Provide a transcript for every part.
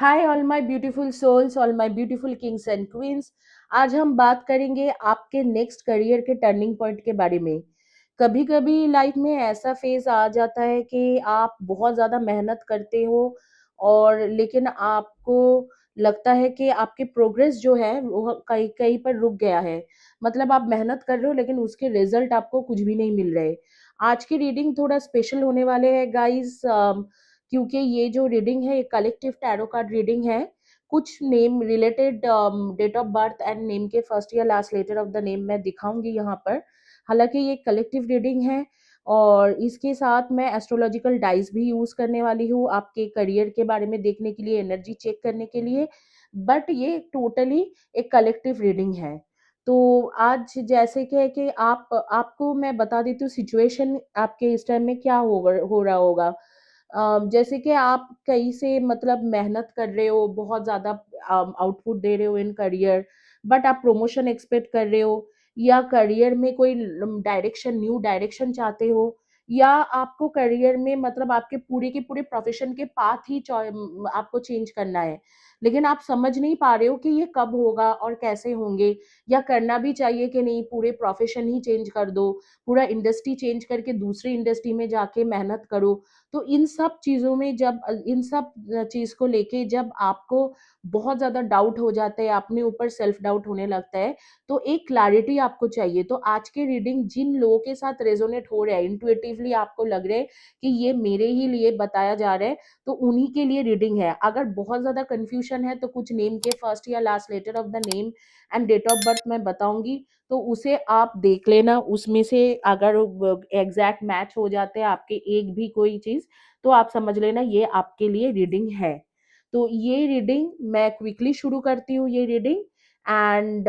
Hi all my beautiful souls, all my beautiful kings and queens. आज हम बात करेंगे आपके नेक्स्ट करियर के टर्निंग पॉइंट के बारे में। कभी कभी लाइफ में ऐसा फेज आ जाता है कि आप बहुत ज़्यादा मेहनत करते हो और लेकिन आपको लगता है कि आपकी प्रोग्रेस जो है वो कहीं कहीं पर रुक गया है। मतलब आप मेहनत कर रहे हो लेकिन उसके रिजल्ट आपको कुछ भी नहीं मिल रहे। आज की रीडिंग थोड़ा स्पेशल होने वाले हैं गाइस, क्योंकि ये जो रीडिंग है ये कलेक्टिव टैरो कार्ड रीडिंग है। कुछ name related date of birth and name के फर्स्ट या last letter of the name मैं दिखाऊंगी यहाँ पर। हालांकि ये कलेक्टिव रीडिंग है और इसके साथ मैं एस्ट्रोलॉजिकल डाइस भी यूज करने वाली हूँ आपके करियर के बारे में देखने के लिए, एनर्जी चेक करने के लिए। बट ये टोटली एक कलेक्टिव रीडिंग है। तो आज जैसे कि है कि आपको मैं बता देती हूँ सिचुएशन आपके इस टाइम में क्या हो रहा होगा। जैसे कि आप कहीं से मतलब मेहनत कर रहे हो, बहुत ज़्यादा आउटपुट दे रहे हो इन करियर, बट आप प्रमोशन एक्सपेक्ट कर रहे हो या करियर में कोई डायरेक्शन, न्यू डायरेक्शन चाहते हो, या आपको करियर में मतलब आपके पूरे के पूरे प्रोफेशन के पाथ ही आपको चेंज करना है। लेकिन आप समझ नहीं पा रहे हो कि ये कब होगा और कैसे होंगे, या करना भी चाहिए कि नहीं, पूरे प्रोफेशन ही चेंज कर दो, पूरा इंडस्ट्री चेंज करके दूसरी इंडस्ट्री में जाके मेहनत करो। तो इन सब चीज़ों में जब इन सब चीज़ को लेके जब आपको बहुत ज़्यादा डाउट हो जाता है, अपने ऊपर सेल्फ डाउट होने लगता है, तो एक क्लैरिटी आपको चाहिए। तो आज की रीडिंग जिन लोगों के साथ रेजोनेट हो रहा है, इंट्यूटिवली आपको लग रहा है कि ये मेरे ही लिए बताया जा रहा है, तो उन्हीं के लिए रीडिंग है। अगर बहुत ज़्यादा कन्फ्यूजन है तो कुछ नेम के फर्स्ट या last letter of the name and date of birth मैं बताऊंगी, तो उसे आप देख लेना। उसमें से अगर एग्जैक्ट मैच हो जाते हैं आपके एक भी कोई चीज, तो आप समझ लेना ये आपके लिए रीडिंग है। तो ये रीडिंग मैं क्विकली शुरू करती हूँ ये रीडिंग। एंड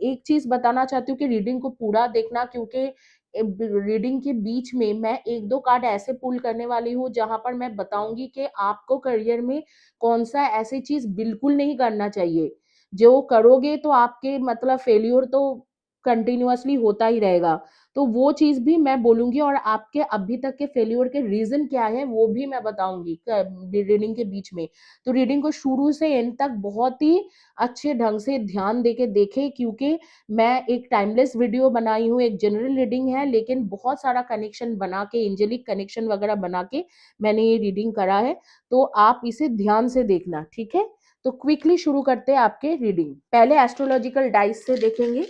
एक चीज बताना चाहती हूँ कि रीडिंग को पूरा देखना, क्योंकि रीडिंग के बीच में मैं एक दो कार्ड ऐसे पुल करने वाली हूँ जहां पर मैं बताऊंगी कि आपको करियर में कौन सा ऐसी चीज बिल्कुल नहीं करना चाहिए। जो करोगे तो आपके मतलब फेल्योर तो कंटिन्यूअसली होता ही रहेगा। तो वो चीज भी मैं बोलूंगी और आपके अभी तक के फेल्योर के रीजन क्या है वो भी मैं बताऊंगी रीडिंग के बीच में। तो रीडिंग को शुरू से एंड तक बहुत ही अच्छे ढंग से ध्यान देके देखे, क्योंकि मैं एक टाइमलेस वीडियो बनाई हूँ, एक जनरल रीडिंग है लेकिन बहुत सारा कनेक्शन बना के, एंजेलिक कनेक्शन वगैरह बना के मैंने ये रीडिंग करा है। तो आप इसे ध्यान से देखना, ठीक है। तो क्विकली शुरू करते हैं आपके रीडिंग। पहले एस्ट्रोलॉजिकल डाइस से देखेंगे।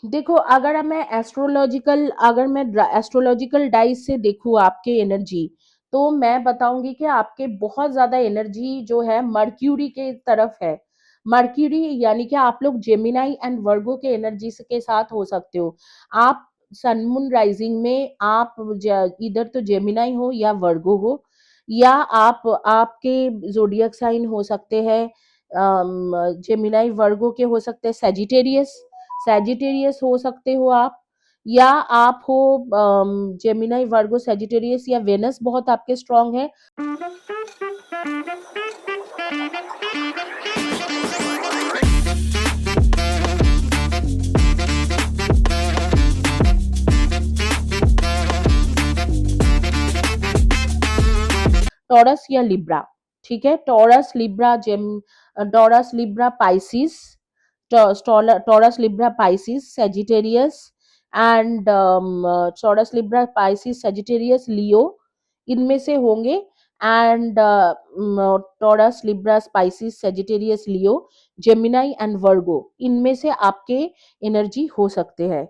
देखो, अगर मैं एस्ट्रोलॉजिकल डाइस से देखूं आपके एनर्जी, तो मैं बताऊंगी कि आपके बहुत ज्यादा एनर्जी जो है मर्क्यूरी के तरफ है। मर्क्यूरी यानी कि आप लोग जेमिनाई एंड वर्गो के एनर्जी के साथ हो सकते हो। आप सन मून राइजिंग में आप इधर तो जेमिनाई हो या वर्गो हो, या आप आपके जोडियक साइन हो सकते हैं जेमिनाई वर्गो के, हो सकते हैं सेजिटेरियस, सैजिटेरियस हो सकते हो आप, या आप हो जेमिनाई वर्गो सैजिटेरियस, या वेनस बहुत आपके स्ट्रांग है। टॉरस या लिब्रा, ठीक है। Taurus Libra Gem Taurus Libra Pisces, Taurus Libra Pisces Sagittarius and Taurus Libra Pisces Sagittarius Leo, इनमें से होंगे। And Taurus Libra Pisces Sagittarius Leo, Gemini and Virgo, इनमें से आपके एनर्जी हो सकते हैं।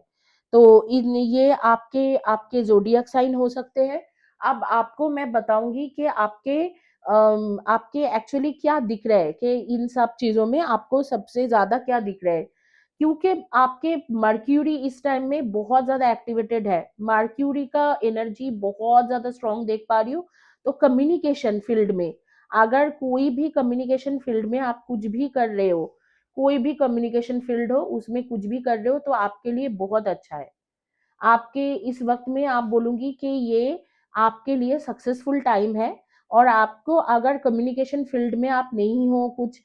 तो इन ये आपके आपके जोडियक साइन हो सकते हैं। अब आपको मैं बताऊंगी कि आपके एक्चुअली क्या दिख रहा है, कि इन सब चीजों में आपको सबसे ज्यादा क्या दिख रहा है। क्योंकि आपके मर्क्यूरी इस टाइम में बहुत ज्यादा एक्टिवेटेड है, मर्क्यूरी का एनर्जी बहुत ज्यादा स्ट्रांग देख पा रही हूँ। तो कम्युनिकेशन फील्ड में, अगर कोई भी कम्युनिकेशन फील्ड में आप कुछ भी कर रहे हो, कोई भी कम्युनिकेशन फील्ड हो उसमें कुछ भी कर रहे हो, तो आपके लिए बहुत अच्छा है। आपके इस वक्त में आप बोलूंगी कि ये आपके लिए सक्सेसफुल टाइम है। और आपको अगर कम्युनिकेशन फील्ड में आप नहीं हो, कुछ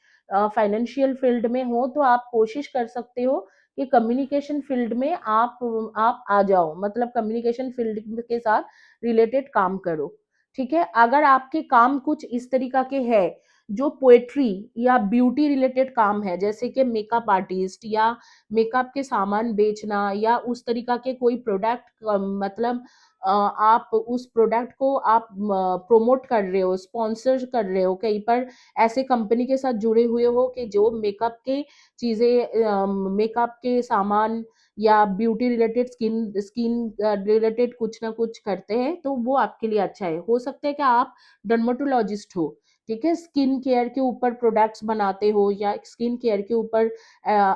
फाइनेंशियल फील्ड में हो, तो आप कोशिश कर सकते हो कि कम्युनिकेशन फील्ड में आप आ जाओ, मतलब कम्युनिकेशन फील्ड के साथ रिलेटेड काम करो। ठीक है, अगर आपके काम कुछ इस तरीका के है जो पोएट्री या ब्यूटी रिलेटेड काम है, जैसे कि मेकअप आर्टिस्ट या मेकअप के सामान बेचना या उस तरीका के कोई प्रोडक्ट, मतलब आप उस प्रोडक्ट को आप प्रमोट कर रहे हो, स्पॉन्सर कर रहे हो, कहीं पर ऐसे कंपनी के साथ जुड़े हुए हो कि जो मेकअप के चीजें, मेकअप के सामान या beauty related, skin skin related कुछ ना कुछ करते हैं, तो वो आपके लिए अच्छा है। हो सकता है कि आप डर्मेटोलॉजिस्ट हो, ठीक है, स्किन केयर के ऊपर प्रोडक्ट्स बनाते हो या स्किन केयर के ऊपर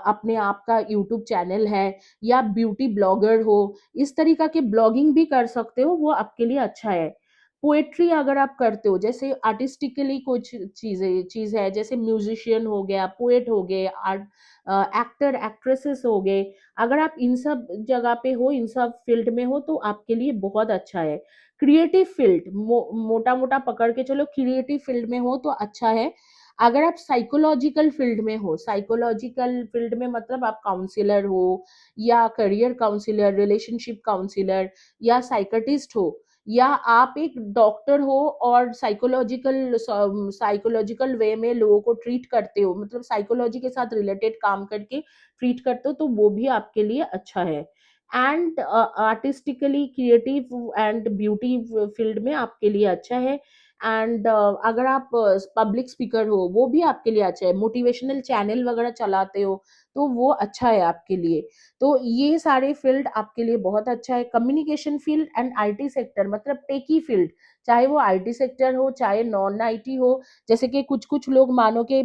अपने आप का यूट्यूब चैनल है, या ब्यूटी ब्लॉगर हो, इस तरीका के ब्लॉगिंग भी कर सकते हो, वो आपके लिए अच्छा है। पोएट्री अगर आप करते हो, जैसे आर्टिस्टिकली कुछ चीज है, जैसे म्यूजिशियन हो गया, पोएट हो गए, आर्ट एक्टर एक्ट्रेसेस हो गए, अगर आप इन सब जगह पे हो, इन सब फील्ड में हो, तो आपके लिए बहुत अच्छा है। क्रिएटिव फील्ड, मोटा मोटा पकड़ के चलो, क्रिएटिव फील्ड में हो तो अच्छा है। अगर आप साइकोलॉजिकल फील्ड में हो, साइकोलॉजिकल फील्ड में मतलब आप काउंसलर हो या करियर काउंसलर, रिलेशनशिप काउंसलर या साइकेट्रिस्ट हो, या आप एक डॉक्टर हो और साइकोलॉजिकल वे में लोगों को ट्रीट करते हो, मतलब साइकोलॉजी के साथ रिलेटेड काम करके ट्रीट करते हो, तो वो भी आपके लिए अच्छा है। And artistically creative and beauty field में आपके लिए अच्छा है। एंड अगर आप पब्लिक स्पीकर हो, वो भी आपके लिए अच्छा है। मोटिवेशनल चैनल वगैरह चलाते हो, तो वो अच्छा है आपके लिए। तो ये सारे फील्ड आपके लिए बहुत अच्छा है। Communication field and IT sector, मतलब टेकी फील्ड, चाहे वो आईटी सेक्टर हो चाहे नॉन आईटी हो। जैसे कि कुछ कुछ लोग मानो कि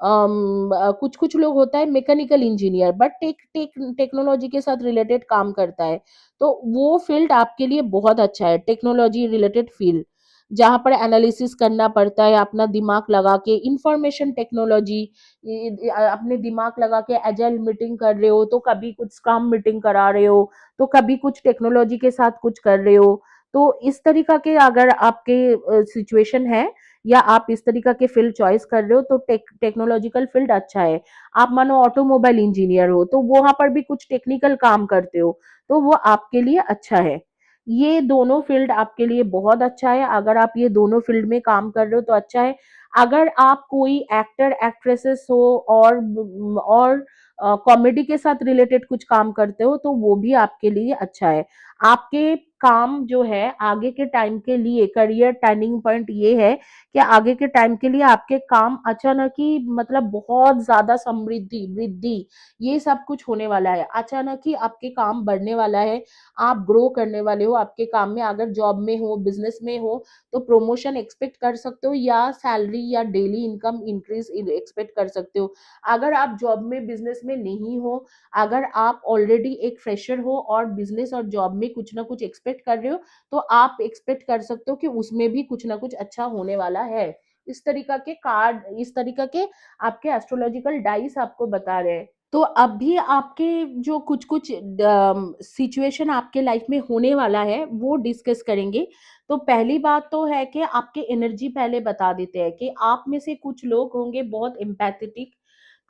कुछ कुछ लोग होता है मैकेनिकल इंजीनियर, बट टेक्नोलॉजी के साथ रिलेटेड काम करता है, तो वो फील्ड आपके लिए बहुत अच्छा है। टेक्नोलॉजी रिलेटेड फील्ड जहाँ पर एनालिसिस करना पड़ता है, अपना दिमाग लगा के, इंफॉर्मेशन टेक्नोलॉजी, अपने दिमाग लगा के एजाइल मीटिंग कर रहे हो, तो कभी कुछ स्क्रम मीटिंग करा रहे हो, तो कभी कुछ टेक्नोलॉजी के साथ कुछ कर रहे हो। तो इस तरीका के अगर आपके सिचुएशन है या आप इस तरीका के फील्ड चॉइस कर रहे हो, तो टेक्नोलॉजिकल फील्ड अच्छा है। आप मानो ऑटोमोबाइल इंजीनियर हो, तो वहां पर भी कुछ टेक्निकल काम करते हो, तो वो आपके लिए अच्छा है। ये दोनों फील्ड आपके लिए बहुत अच्छा है। अगर आप ये दोनों फील्ड में काम कर रहे हो तो अच्छा है। अगर आप कोई एक्टर एक्ट्रेसेस हो और कॉमेडी के साथ रिलेटेड कुछ काम करते हो, तो वो भी आपके लिए अच्छा है। आपके काम जो है आगे के टाइम के लिए, करियर टर्निंग पॉइंट ये है कि आगे के टाइम के लिए आपके काम अचानक ही, मतलब बहुत ज्यादा समृद्धि वृद्धि, ये सब कुछ होने वाला है। अचानक ही आपके काम बढ़ने वाला है, आप ग्रो करने वाले हो आपके काम में। अगर जॉब में हो, बिजनेस में हो, तो प्रमोशन एक्सपेक्ट कर सकते हो, या सैलरी या डेली इनकम इंक्रीज एक्सपेक्ट कर सकते हो। अगर आप जॉब में, बिजनेस में नहीं हो, अगर आप ऑलरेडी एक फ्रेशर हो और बिजनेस और जॉब में कुछ ना कुछ एक्सपेक्ट कर रहे हो, तो आप एक्सपेक्ट कर सकते हो कि उसमें भी कुछ ना कुछ अच्छा होने वाला है। इस तरीका के कार्ड, इस तरीका के आपके एस्ट्रोलॉजिकल डाइस आपको बता रहे हैं। तो अभी आपके जो कुछ कुछ सिचुएशन आपके लाइफ में होने वाला है, वो डिस्कस करेंगे। तो पहली बात तो है कि आपके एनर्जी पहले बता देते हैं कि आप में से कुछ लोग होंगे बहुत empathetic,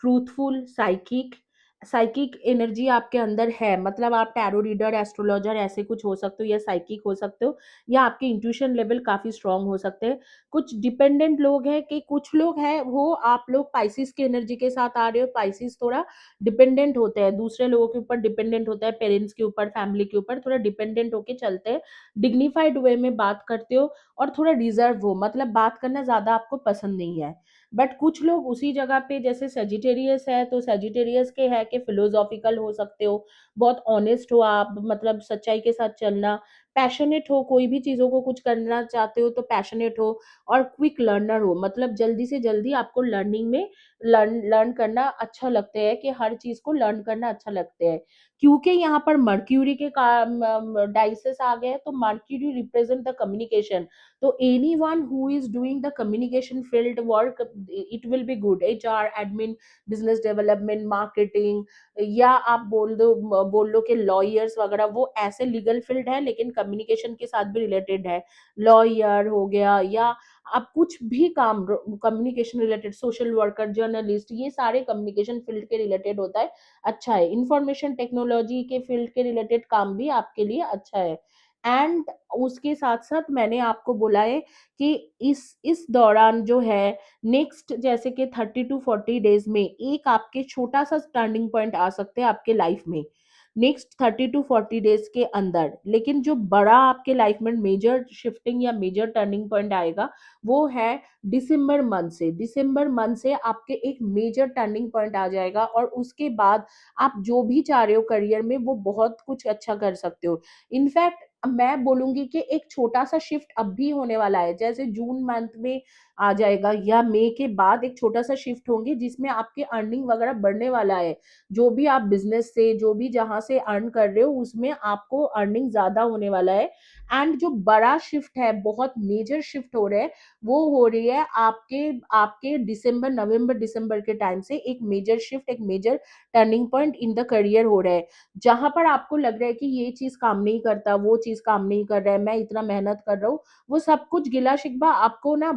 truthful, psychic. Psychic energy आपके अंदर है, मतलब आप टैरो रीडर, एस्ट्रोलॉजर ऐसे कुछ हो सकते हो, या साइकिक हो सकते हो, या आपके इंट्यूशन लेवल काफी स्ट्रांग हो सकते हैं। कुछ डिपेंडेंट लोग हैं, कि कुछ लोग हैं वो, आप लोग पाइसिस की एनर्जी के साथ आ रहे हो। पाइसिस थोड़ा डिपेंडेंट होते हैं, दूसरे लोगों के ऊपर डिपेंडेंट होता है, पेरेंट्स के ऊपर, फैमिली के ऊपर थोड़ा डिपेंडेंट होके चलते हैं। डिग्निफाइड वे में बात करते हो, और थोड़ा रिजर्व हो, मतलब बात करना ज्यादा आपको पसंद नहीं है। बट कुछ लोग उसी जगह पे, जैसे सेजिटेरियस है, तो सेजिटेरियस के है कि फिलोसॉफिकल हो सकते हो, बहुत ऑनेस्ट हो आप, मतलब सच्चाई के साथ चलना, पैशनेट हो, कोई भी चीजों को कुछ करना चाहते हो तो पैशनेट हो, और क्विक लर्नर हो, मतलब जल्दी से जल्दी आपको लर्निंग में लर्न लर्न करना अच्छा लगता है, कि हर चीज को लर्न करना अच्छा लगता है। क्योंकि यहाँ पर मर्क्यूरी के डाइसेस आ गए हैं, तो मर्क्यूरी रिप्रेजेंट द कम्युनिकेशन। तो any one who is doing the communication field work, it will be good. HR, admin, business development, marketing, या आप बोल लो कि लॉयर्स वगैरह, वो ऐसे लीगल फील्ड है, लेकिन कम्युनिकेशन के साथ भी रिलेटेड है, लॉयर हो गया या आप कुछ भी काम communication related, social worker, journalist, ये सारे कम्युनिकेशन फील्ड के रिलेटेड होता है, अच्छा है। इंफॉर्मेशन टेक्नोलॉजी के फील्ड के रिलेटेड काम भी आपके लिए अच्छा है। एंड उसके साथ साथ मैंने आपको बोला है कि इस दौरान जो है, नेक्स्ट जैसे कि 30 to 40 डेज में एक आपके छोटा सा टर्निंग पॉइंट आ सकते हैं आपके लाइफ में, नेक्स्ट 30 to 40 डेज के अंदर। लेकिन जो बड़ा आपके लाइफ में मेजर शिफ्टिंग या मेजर टर्निंग पॉइंट आएगा, वो है दिसंबर मंथ से आपके एक मेजर टर्निंग पॉइंट आ जाएगा, और उसके बाद आप जो भी चाह रहे हो करियर में वो बहुत कुछ अच्छा कर सकते हो। इनफैक्ट मैं बोलूंगी कि एक छोटा सा शिफ्ट अब भी होने वाला है, जैसे जून मंथ में आ जाएगा या मई के बाद एक छोटा सा शिफ्ट होंगे जिसमें आपके अर्निंग वगैरह बढ़ने वाला है। जो भी आप बिजनेस से, जो भी जहां से अर्न कर रहे हो, उसमें आपको अर्निंग ज्यादा होने वाला है। एंड जो बड़ा शिफ्ट है, बहुत मेजर शिफ्ट हो रहा है, वो हो रही है आपके आपके दिसंबर, नवंबर दिसंबर के टाइम से एक मेजर शिफ्ट, एक major turning point in the career हो रहा है। जहां पर आपको लग रहा है कि ये चीज काम नहीं करता, वो चीज काम नहीं कर रहा है, मैं इतना मेहनत कर रहा हूँ, वो सब कुछ गिला शिकवा आपको ना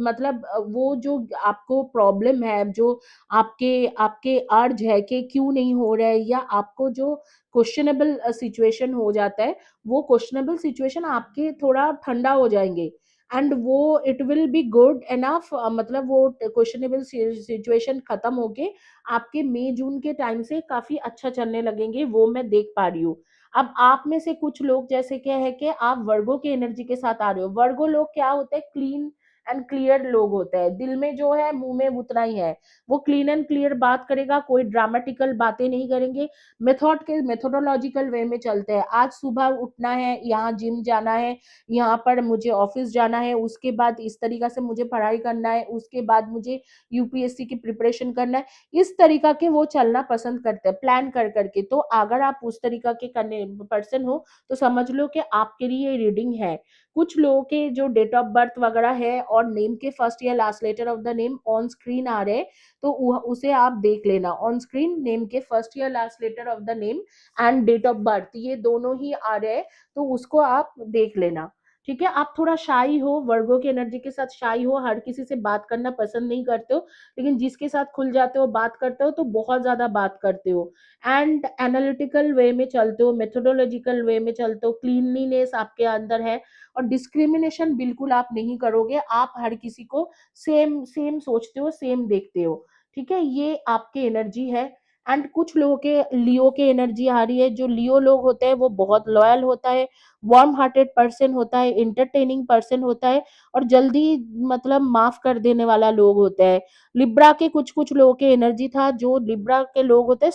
मतलब वो जो आपको प्रॉब्लम है, जो आपके आपके अर्ज है कि क्यों नहीं हो रहा है, या आपको जो क्वेश्चनेबल सिचुएशन हो जाता है, वो क्वेश्चनेबल सिचुएशन आपके थोड़ा ठंडा हो जाएंगे। एंड वो it will be good enough, मतलब वो क्वेश्चनेबल सिचुएशन खत्म होके आपके मई जून के टाइम से काफी अच्छा चलने लगेंगे, वो मैं देख पा रही हूँ। अब आप में से कुछ लोग जैसे क्या है कि आप वर्गो के एनर्जी के साथ आ रहे हो। वर्गो लोग क्या होते हैं, क्लीन एंड क्लियर लोग होते हैं, दिल में जो है मुंह में उतना ही है। वो क्लीन एंड क्लियर बात करेगा, कोई ड्रामेटिकल बातें नहीं करेंगे, मेथड के मेथोडोलॉजिकल वे में चलते हैं। आज सुबह उठना है, यहाँ जिम जाना है, यहाँ पर मुझे ऑफिस जाना है, उसके बाद इस तरीका से मुझे पढ़ाई करना है, उसके बाद मुझे यूपीएससी की प्रिपरेशन करना है, इस तरीका के वो चलना पसंद करते हैं प्लान कर करके। तो अगर आप उस तरीका के करने पर्सन हो, तो समझ लो कि आपके लिए रीडिंग है। कुछ लोगों के जो डेट ऑफ बर्थ वगैरह है और नेम के फर्स्ट या last letter of the name on screen आ रहे हैं, तो उसे आप देख लेना। ऑन स्क्रीन नेम के फर्स्ट या last letter of the name and date of birth, ये दोनों ही आ रहे हैं, तो उसको आप देख लेना। ठीक है, आप थोड़ा शाई हो, वर्गो की एनर्जी के साथ शाई हो, हर किसी से बात करना पसंद नहीं करते हो, लेकिन जिसके साथ खुल जाते हो, बात करते हो, तो बहुत ज्यादा बात करते हो। एंड एनालिटिकल वे में चलते हो, मेथोडोलॉजिकल वे में चलते हो, क्लीनलीनेस आपके अंदर है, और डिस्क्रिमिनेशन बिल्कुल आप नहीं करोगे। आप हर किसी को सेम सेम सोचते हो, सेम देखते हो। ठीक है, ये आपके एनर्जी है। एंड कुछ लोगों के लियो के एनर्जी आ रही है। जो लियो लोग होते हैं वो बहुत लॉयल होता है, वार्म हार्टेड पर्सन होता है, इंटरटेनिंग पर्सन होता है, और जल्दी मतलब माफ कर देने वाला लोग होता है। लिब्रा के कुछ कुछ लोगों के एनर्जी था, जो लिब्रा के लोग होते हैं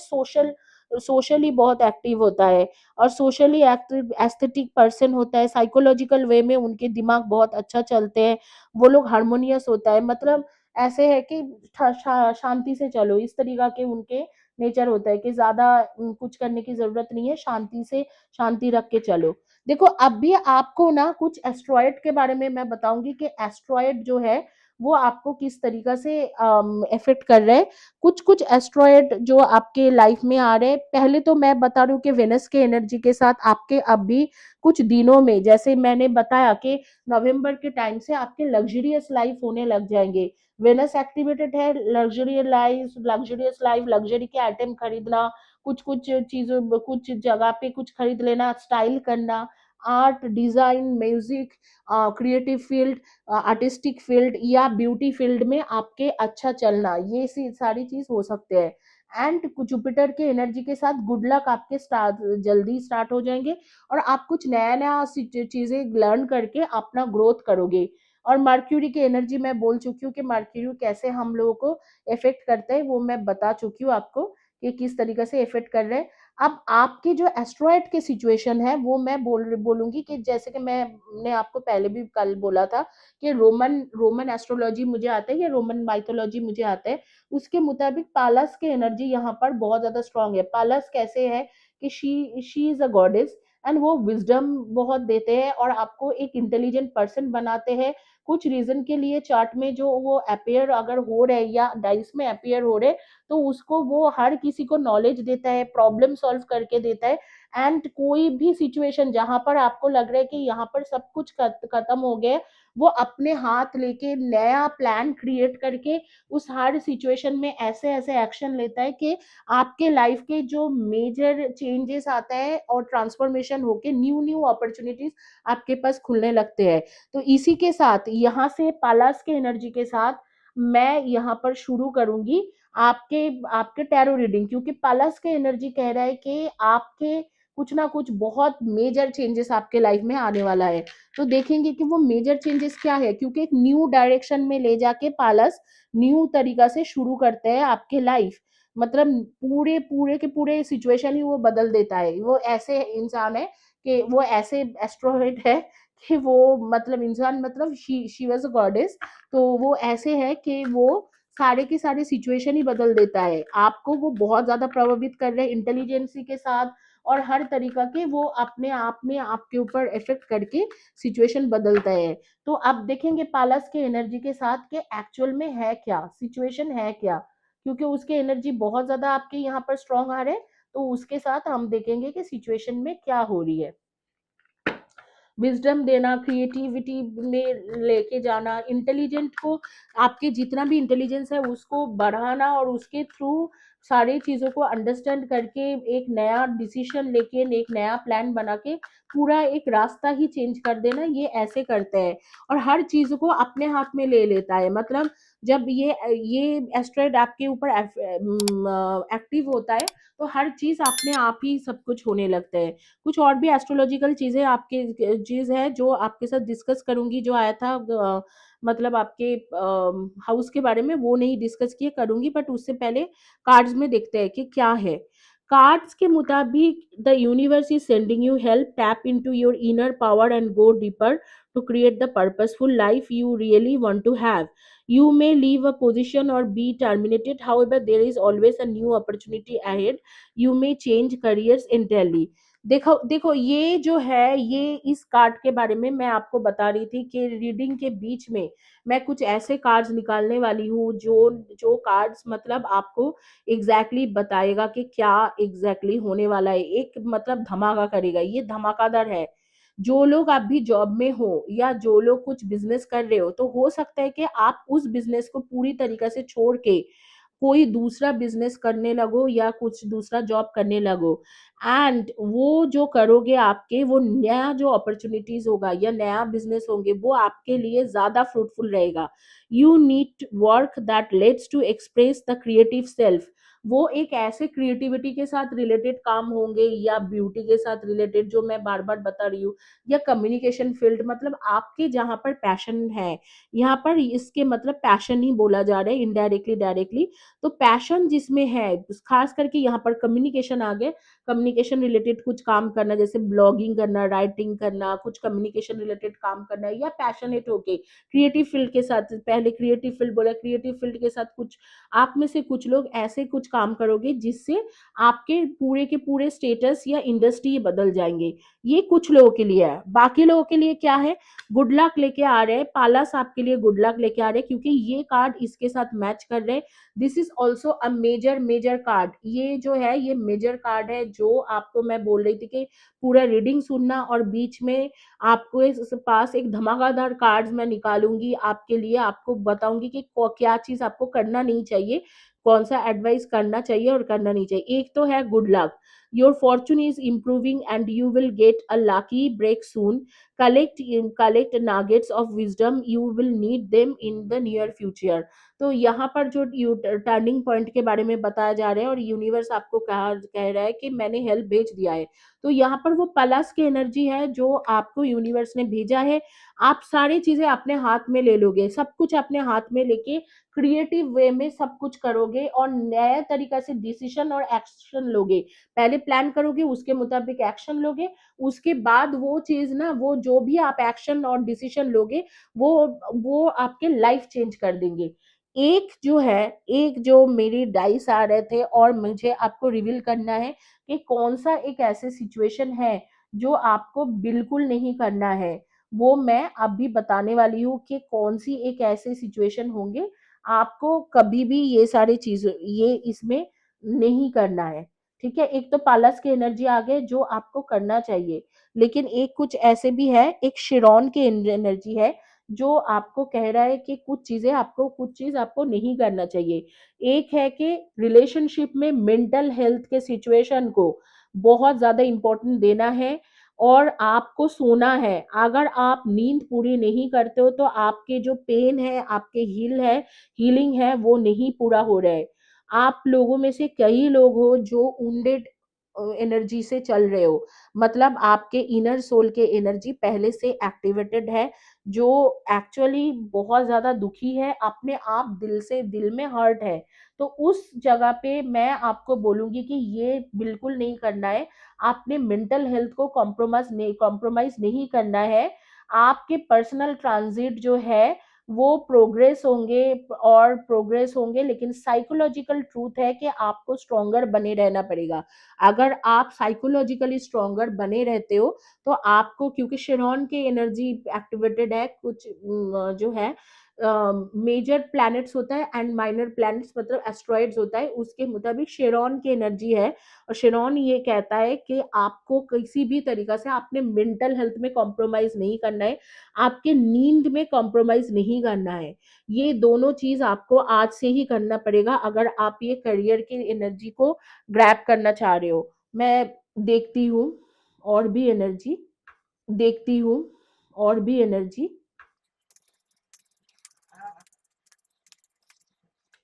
सोशली बहुत एक्टिव होता है, और सोशली एक्टिव एस्थेटिक पर्सन होता है, साइकोलॉजिकल वे में उनके दिमाग बहुत अच्छा चलते हैं, वो लोग हारमोनियस होता है, मतलब ऐसे है कि शांति से चलो, इस तरीका के उनके नेचर होता है कि ज्यादा कुछ करने की जरूरत नहीं है, शांति से, शांति रख के चलो। देखो, अब भी आपको ना कुछ एस्ट्रॉयड के बारे में मैं बताऊंगी कि एस्ट्रॉयड जो है वो आपको किस तरीका से इफेक्ट कर रहे हैं। कुछ कुछ एस्ट्रॉयड जो आपके लाइफ में आ रहे हैं, पहले तो मैं बता रही हूँ कि वेनस के एनर्जी के साथ आपके अब भी कुछ दिनों में, जैसे मैंने बताया कि नवंबर के टाइम से आपके लग्जरियस लाइफ होने लग जाएंगे। वेनस एक्टिवेटेड है, लग्जरियस लाइफ, लग्जरी के आइटम खरीदना, कुछ कुछ चीजों, कुछ जगह पे कुछ खरीद लेना, स्टाइल करना, art, design, music, creative field, artistic field या ब्यूटी फील्ड में आपके अच्छा चलना, ये सारी चीज हो सकते हैं। एंड जुपिटर के एनर्जी के साथ गुड लक आपके स्टार्ट, जल्दी स्टार्ट हो जाएंगे, और आप कुछ नया नया चीजें लर्न करके अपना ग्रोथ करोगे। और मर्क्यूरी की एनर्जी मैं बोल चुकी हूँ कि मर्क्यूरी कैसे हम लोगों को इफेक्ट करते हैं, वो मैं बता चुकी हूँ आपको कि किस तरीके से इफेक्ट कर रहे हैं। अब आपके जो एस्ट्रॉयड के सिचुएशन है, वो मैं बोलूंगी कि जैसे कि मैंने आपको पहले भी कल बोला था कि रोमन रोमन एस्ट्रोलॉजी मुझे आता है, या रोमन माइथोलॉजी मुझे आता है, उसके मुताबिक पालस के एनर्जी यहाँ पर बहुत ज्यादा स्ट्रांग है। पालस कैसे है कि she is a goddess, and वो विजडम बहुत देते हैं और आपको एक इंटेलिजेंट पर्सन बनाते हैं। कुछ रीजन के लिए चार्ट में जो वो अपेयर अगर हो रहे या डाइस में अपेयर हो रहे, तो उसको वो हर किसी को नॉलेज देता है, प्रॉब्लम सॉल्व करके देता है। एंड कोई भी सिचुएशन जहां पर आपको लग रहा है कि यहाँ पर सब कुछ खत्म हो गया, वो अपने हाथ लेके नया प्लान क्रिएट करके उस हर सिचुएशन में ऐसे ऐसे एक्शन लेता है कि आपके लाइफ के जो मेजर चेंजेस आता है और ट्रांसफॉर्मेशन होके न्यू न्यू अपॉर्चुनिटीज आपके पास खुलने लगते हैं। तो इसी के साथ यहाँ से पालास के एनर्जी के साथ मैं यहाँ पर शुरू करूंगी आपके आपके टैरो रीडिंग, क्योंकि पालास के एनर्जी कह रहा है कि आपके कुछ ना कुछ बहुत मेजर चेंजेस आपके लाइफ में आने वाला है। तो देखेंगे कि वो मेजर चेंजेस क्या है, क्योंकि एक न्यू डायरेक्शन में ले जाके पालस न्यू तरीका से शुरू करते हैं आपके लाइफ। मतलब पूरे पूरे के पूरे सिचुएशन ही वो बदल देता है। वो ऐसे इंसान है कि वो ऐसे एस्ट्रोइड है कि वो मतलब इंसान मतलब शी वाज अ गॉडेस। तो वो ऐसे है कि वो सारे के सारे सिचुएशन ही बदल देता है। आपको वो बहुत ज्यादा प्रभावित कर रहे हैं इंटेलिजेंसी के साथ, और हर तरीका के वो अपने आप में आपके ऊपर इफेक्ट करके सिचुएशन बदलता है। तो अब देखेंगे पालस के एनर्जी के साथ कि एक्चुअल में है क्या सिचुएशन, है क्या, क्योंकि उसके एनर्जी बहुत ज्यादा आपके यहाँ पर स्ट्रांग आ रहे हैं। तो उसके साथ हम देखेंगे कि सिचुएशन में क्या हो रही है। विजडम देना, क्रिएटिविटी में लेके जाना, इंटेलिजेंट को आपके जितना भी इंटेलिजेंस है उसको बढ़ाना, और उसके थ्रू सारी चीज़ों को अंडरस्टैंड करके एक नया डिसीजन लेके एक नया प्लान बना के पूरा एक रास्ता ही चेंज कर देना, ये ऐसे करते हैं। और हर चीज़ को अपने हाथ में ले लेता है। मतलब जब ये एस्ट्रॉइड आपके ऊपर एक्टिव होता है तो हर चीज़ अपने आप ही सब कुछ होने लगता है। कुछ और भी एस्ट्रोलॉजिकल चीज़ें आपके चीज़ है जो आपके साथ डिस्कस करूंगी, जो आया था मतलब आपके हाउस के बारे में, वो नहीं डिस्कस किए करूंगी, बट उससे पहले कार्ड्स में देखते हैं कि क्या है। कार्ड्स के मुताबिक the universe is sending you help, tap into your inner power and go deeper to create the purposeful life you really want to have. You may leave a position or be terminated, however there is always a new opportunity ahead. You may change careers entirely. देखो देखो, ये जो है ये इस card के बारे में मैं आपको बता रही थी कि रीडिंग के बीच में मैं कुछ ऐसे कार्ड्स निकालने वाली हूँ जो जो कार्ड्स मतलब आपको एग्जैक्टली बताएगा कि क्या एग्जैक्टली होने वाला है। एक मतलब धमाका करेगा, ये धमाकादार है। जो लोग आप भी जॉब में हो या जो लोग कुछ बिजनेस कर रहे हो, तो हो सकता है कि आप उस बिजनेस को पूरी तरीके से छोड़ के कोई दूसरा बिजनेस करने लगो या कुछ दूसरा जॉब करने लगो। एंड वो जो करोगे आपके वो नया जो अपॉर्चुनिटीज होगा या नया बिजनेस होंगे वो आपके लिए ज्यादा फ्रूटफुल रहेगा। You need work that lets to express the creative self. वो एक ऐसे क्रिएटिविटी के साथ रिलेटेड काम होंगे या ब्यूटी के साथ रिलेटेड, जो मैं बार बार बता रही हूँ, या कम्युनिकेशन फील्ड, मतलब आपके जहाँ पर पैशन है। यहाँ पर इसके मतलब पैशन ही बोला जा रहा है इनडायरेक्टली डायरेक्टली। तो पैशन जिसमें है, खास करके यहाँ पर कम्युनिकेशन आ गए। कम्युनिकेशन रिलेटेड कुछ काम करना, जैसे ब्लॉगिंग करना, राइटिंग करना, कुछ कम्युनिकेशन रिलेटेड काम करना, या पैशनेट होके क्रिएटिव फील्ड के साथ, पहले क्रिएटिव फील्ड बोला, क्रिएटिव फील्ड के साथ कुछ आप में से कुछ लोग ऐसे कुछ काम करोगे जिससे आपके पूरे के पूरे स्टेटस या इंडस्ट्री बदल जाएंगे। ये कुछ लोगों के लिए है। बाकी लोगों के लिए क्या है, गुड लक लेके आ रहे हैं, पालास आपके लिए गुड लक लेके आ रहे हैं, क्योंकि ये कार्ड इसके साथ मैच कर रहे हैं। This is also a major major card. ये जो है ये मेजर कार्ड है, जो आपको मैं बोल रही थी कि पूरा रीडिंग सुनना, और बीच में आपको इस पास एक धमाकेदार कार्ड्स मैं निकालूंगी आपके लिए, आपको बताऊंगी कि क्या चीज आपको करना नहीं चाहिए, कौन सा एडवाइस करना चाहिए और करना नहीं चाहिए। एक तो है good luck, your fortune is improving and you will get a lucky break soon. collect nuggets of wisdom, you will need them in the near future। तो यहाँ पर जो टर्निंग पॉइंट के बारे में बताया जा रहा है और यूनिवर्स आपको कह रहा है कि मैंने हेल्प भेज दिया है। तो यहाँ पर वो प्लस की एनर्जी है जो आपको यूनिवर्स ने भेजा है। आप सारी चीजें अपने हाथ में ले लोगे, सब कुछ अपने हाथ में लेके क्रिएटिव वे में सब कुछ करोगे और नया तरीका से डिसीजन और एक्शन लोगे। पहले प्लान करोगे, उसके मुताबिक एक्शन लोगे, उसके बाद वो चीज ना, वो जो भी आप एक्शन और डिसीजन लोगे वो वो आपके लाइफ चेंज कर देंगे। एक जो है, एक जो मेरी डाइस आ रहे थे और मुझे आपको रिवील करना है कि कौन सा एक ऐसे सिचुएशन है जो आपको बिल्कुल नहीं करना है। वो मैं अभी बताने वाली हूँ कि कौन सी एक ऐसे सिचुएशन होंगे आपको कभी भी ये सारी चीजें ये इसमें नहीं करना है। ठीक है, एक तो पालस की एनर्जी आ गए जो आपको करना चाहिए, लेकिन एक कुछ ऐसे भी है, एक शिरोन की एनर्जी है जो आपको कह रहा है कि कुछ चीज आपको नहीं करना चाहिए। एक है कि रिलेशनशिप में मेंटल हेल्थ के सिचुएशन को बहुत ज्यादा इंपॉर्टेंट देना है और आपको सोना है। अगर आप नींद पूरी नहीं करते हो तो आपके जो पेन है, आपके हीलिंग है, वो नहीं पूरा हो रहा है। आप लोगों में से कई लोग हो जो wounded एनर्जी से चल रहे हो, मतलब आपके इनर सोल के एनर्जी पहले से एक्टिवेटेड है, जो एक्चुअली बहुत ज्यादा दुखी है, अपने आप दिल में हर्ट है। तो उस जगह पे मैं आपको बोलूंगी कि ये बिल्कुल नहीं करना है। आपने मेंटल हेल्थ को कॉम्प्रोमाइज नहीं करना है। आपके पर्सनल ट्रांजिट जो है वो प्रोग्रेस होंगे, लेकिन साइकोलॉजिकल ट्रूथ है कि आपको स्ट्रोंगर बने रहना पड़ेगा। अगर आप साइकोलॉजिकली स्ट्रोंगर बने रहते हो तो आपको, क्योंकि शेरॉन की एनर्जी एक्टिवेटेड है, कुछ जो है मेजर प्लैनेट्स होता है एंड माइनर प्लैनेट्स मतलब एस्ट्रॉइड्स होता है, उसके मुताबिक शेरॉन की एनर्जी है। और शेरॉन ये कहता है कि आपको किसी भी तरीका से आपने मेंटल हेल्थ में कॉम्प्रोमाइज नहीं करना है, आपके नींद में कॉम्प्रोमाइज नहीं करना है। ये दोनों चीज आपको आज से ही करना पड़ेगा अगर आप ये करियर की एनर्जी को ग्रैब करना चाह रहे हो। मैं देखती हूँ और भी एनर्जी देखती हूँ और भी एनर्जी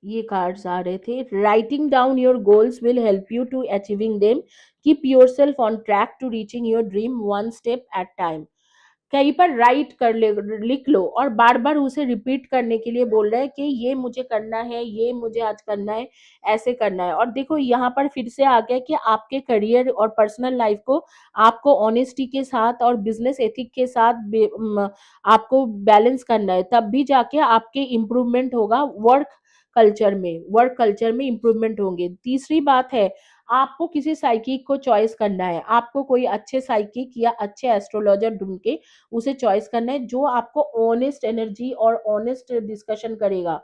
ये कार्ड्स आ रहे थे। Writing down your goals will help you to achieving them, keep your self on track to reaching your dream one step at time. कहीं पर राइट कर ले, लिख लो, और बार बार उसे रिपीट करने के लिए बोल रहे हैं कि ये मुझे करना है, ये मुझे आज करना है, ऐसे करना है। और देखो यहाँ पर फिर से आ गया कि आपके करियर और पर्सनल लाइफ को आपको ऑनेस्टी के साथ और बिजनेस एथिक के साथ आपको बैलेंस करना है, तब भी जाके आपके इम्प्रूवमेंट होगा। वर्क कल्चर में इम्प्रूवमेंट होंगे। तीसरी बात है, आपको किसी साइकिक को चॉइस करना है, आपको कोई अच्छे साइकिक या अच्छे एस्ट्रोलॉजर ढूंढ के उसे चॉइस करना है जो आपको ऑनेस्ट एनर्जी और ऑनेस्ट डिस्कशन करेगा।